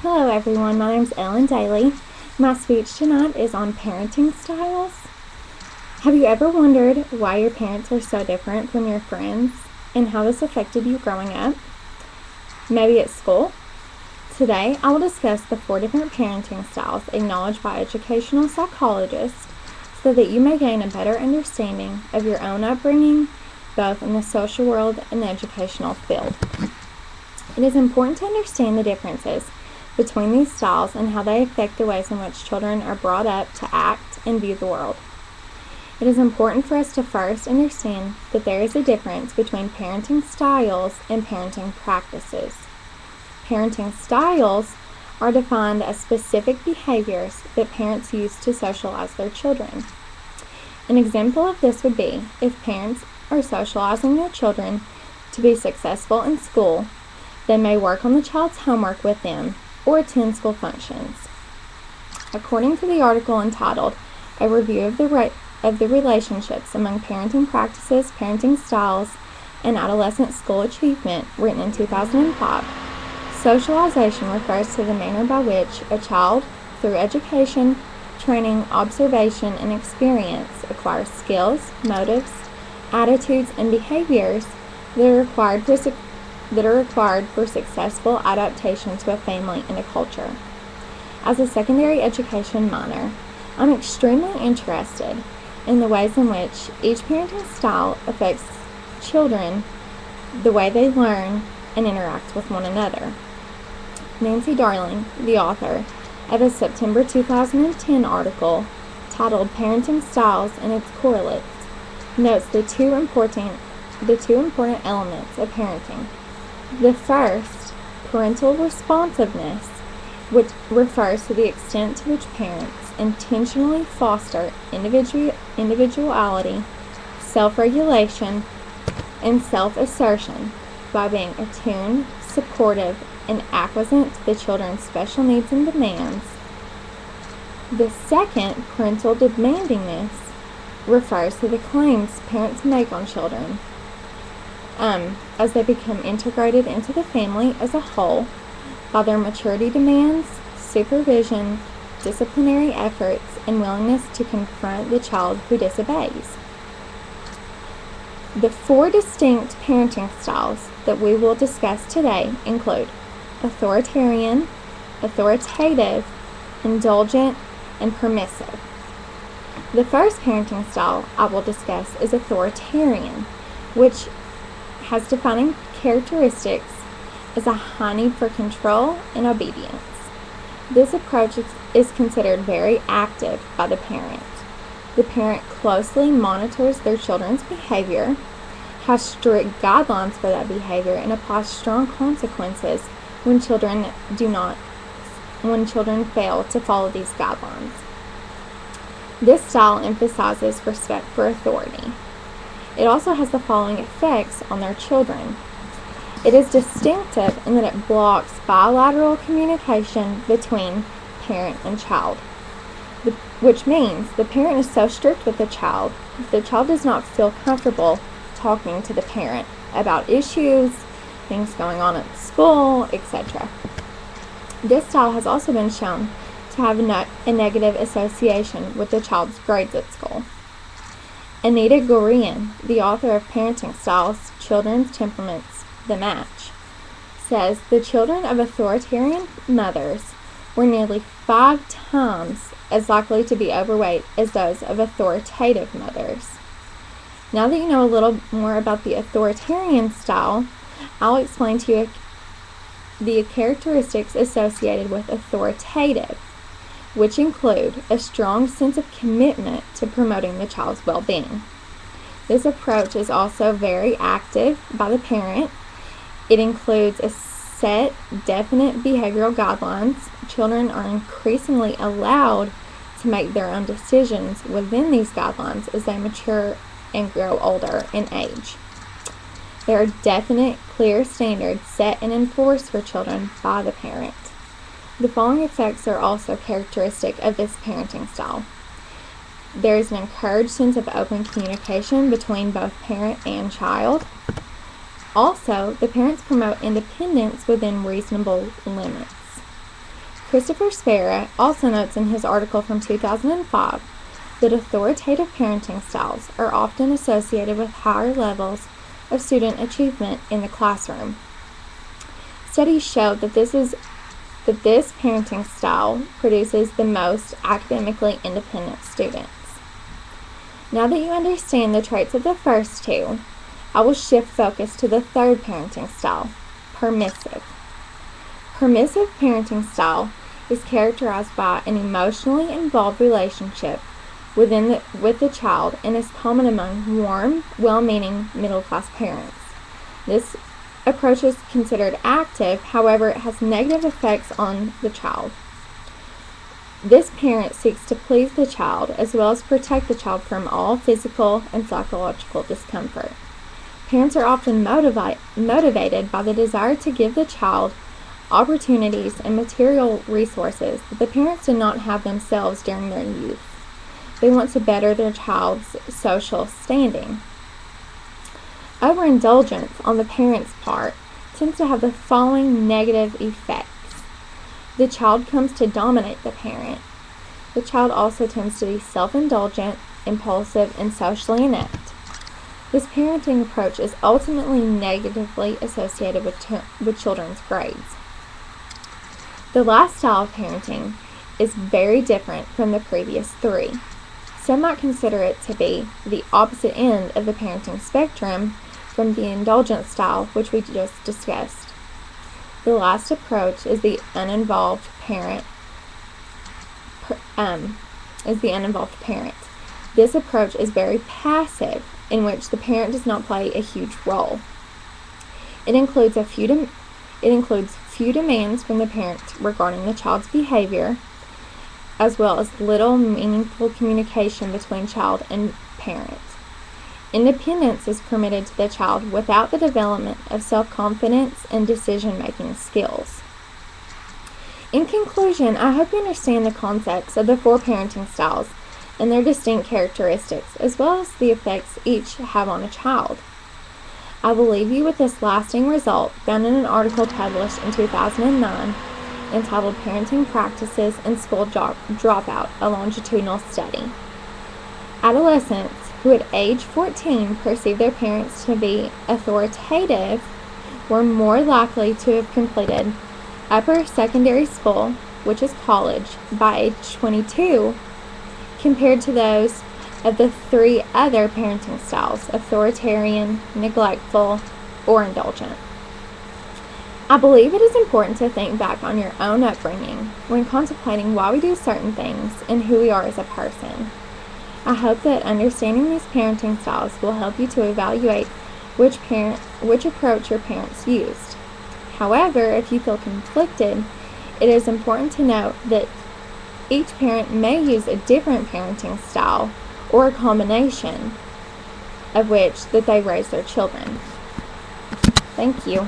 Hello everyone, my name is Ellen Daly. My speech tonight is on parenting styles. Have you ever wondered why your parents are so different from your friends and how this affected you growing up? Maybe at school? Today I will discuss the 4 different parenting styles acknowledged by educational psychologists so that you may gain a better understanding of your own upbringing, both in the social world and the educational field. It is important to understand the differences between these styles and how they affect the ways in which children are brought up to act and view the world. It is important for us to first understand that there is a difference between parenting styles and parenting practices. Parenting styles are defined as specific behaviors that parents use to socialize their children. An example of this would be if parents are socializing their children to be successful in school, they may work on the child's homework with them or attend school functions. According to the article entitled A Review of the Relationships Among Parenting Practices, Parenting Styles, and Adolescent School Achievement, written in 2005, socialization refers to the manner by which a child, through education, training, observation, and experience, acquires skills, motives, attitudes, and behaviors that are required for successful adaptation to a family and a culture. As a secondary education minor, I'm extremely interested in the ways in which each parenting style affects children, the way they learn and interact with one another. Nancy Darling, the author of a September 2010 article titled Parenting Styles and Its Correlates, notes the two important elements of parenting. The first, parental responsiveness, which refers to the extent to which parents intentionally foster individuality, self-regulation, and self-assertion by being attuned, supportive, and acquiescent to the children's special needs and demands. The second, parental demandingness, refers to the claims parents make on children as they become integrated into the family as a whole by their maturity demands, supervision, disciplinary efforts, and willingness to confront the child who disobeys. The 4 distinct parenting styles that we will discuss today include authoritarian, authoritative, indulgent, and permissive. The first parenting style I will discuss is authoritarian, which has defining characteristics as a high need for control and obedience. This approach is considered very active by the parent. The parent closely monitors their children's behavior, has strict guidelines for that behavior, and applies strong consequences when children fail to follow these guidelines. This style emphasizes respect for authority. It also has the following effects on their children. It is distinctive in that it blocks bilateral communication between parent and child, which means the parent is so strict with the child does not feel comfortable talking to the parent about issues, things going on at school, etc. This style has also been shown to have a negative association with the child's grades at school. Anita Gurian, the author of Parenting Styles, Children's Temperaments, The Match, says the children of authoritarian mothers were nearly 5 times as likely to be overweight as those of authoritative mothers. Now that you know a little more about the authoritarian style, I'll explain to you the characteristics associated with authoritative, which include a strong sense of commitment to promoting the child's well-being. This approach is also very active by the parent. It includes a set, definite behavioral guidelines. Children are increasingly allowed to make their own decisions within these guidelines as they mature and grow older in age. There are definite, clear standards set and enforced for children by the parent. The following effects are also characteristic of this parenting style. There is an encouraged sense of open communication between both parent and child. Also, the parents promote independence within reasonable limits. Christopher Spera also notes in his article from 2005 that authoritative parenting styles are often associated with higher levels of student achievement in the classroom. Studies show that this parenting style produces the most academically independent students. Now that you understand the traits of the first two, I will shift focus to the third parenting style, permissive. Permissive parenting style is characterized by an emotionally involved relationship with the child and is common among warm, well-meaning, middle-class parents. This approach is considered active, however, it has negative effects on the child. This parent seeks to please the child as well as protect the child from all physical and psychological discomfort. Parents are often motivated by the desire to give the child opportunities and material resources that the parents did not have themselves during their youth. They want to better their child's social standing. Overindulgence on the parent's part tends to have the following negative effects. The child comes to dominate the parent. The child also tends to be self-indulgent, impulsive, and socially inept. This parenting approach is ultimately negatively associated with children's grades. The last style of parenting is very different from the previous three. Some might consider it to be the opposite end of the parenting spectrum from the indulgent style, which we just discussed. The last approach is the uninvolved parent. This approach is very passive, in which the parent does not play a huge role. It includes few demands from the parent regarding the child's behavior, as well as little meaningful communication between child and parent. Independence is permitted to the child without the development of self-confidence and decision-making skills. In conclusion, I hope you understand the concepts of the four parenting styles and their distinct characteristics, as well as the effects each have on a child. I will leave you with this lasting result found in an article published in 2009 entitled Parenting Practices and School Dropout, a Longitudinal Study. Adolescents who at age 14 perceive their parents to be authoritative were more likely to have completed upper secondary school, which is college, by age 22 compared to those of the three other parenting styles, authoritarian, neglectful, or indulgent. I believe it is important to think back on your own upbringing when contemplating why we do certain things and who we are as a person. I hope that understanding these parenting styles will help you to evaluate which approach your parents used. However, if you feel conflicted, it is important to note that each parent may use a different parenting style or a combination of which that they raise their children. Thank you.